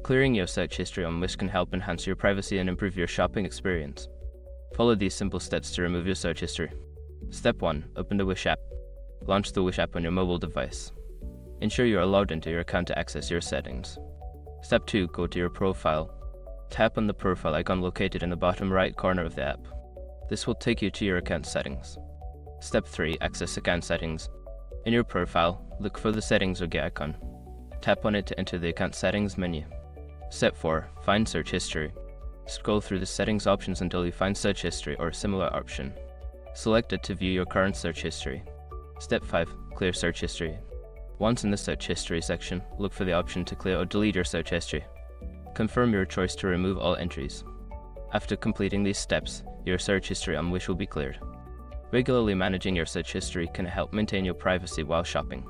Clearing your search history on Wish can help enhance your privacy and improve your shopping experience. Follow these simple steps to remove your search history. Step 1. Open the Wish app. Launch the Wish app on your mobile device. Ensure you are logged into your account to access your settings. Step 2. Go to your profile. Tap on the profile icon located in the bottom right corner of the app. This will take you to your account settings. Step 3. Access account settings. In your profile, look for the settings or get icon. Tap on it to enter the account settings menu. Step 4. Find search history. Scroll through the settings options until you find search history or a similar option. Select it to view your current search history. Step 5. Clear search history. Once in the search history section, look for the option to clear or delete your search history. Confirm your choice to remove all entries. After completing these steps, your search history on Wish will be cleared. Regularly managing your search history can help maintain your privacy while shopping.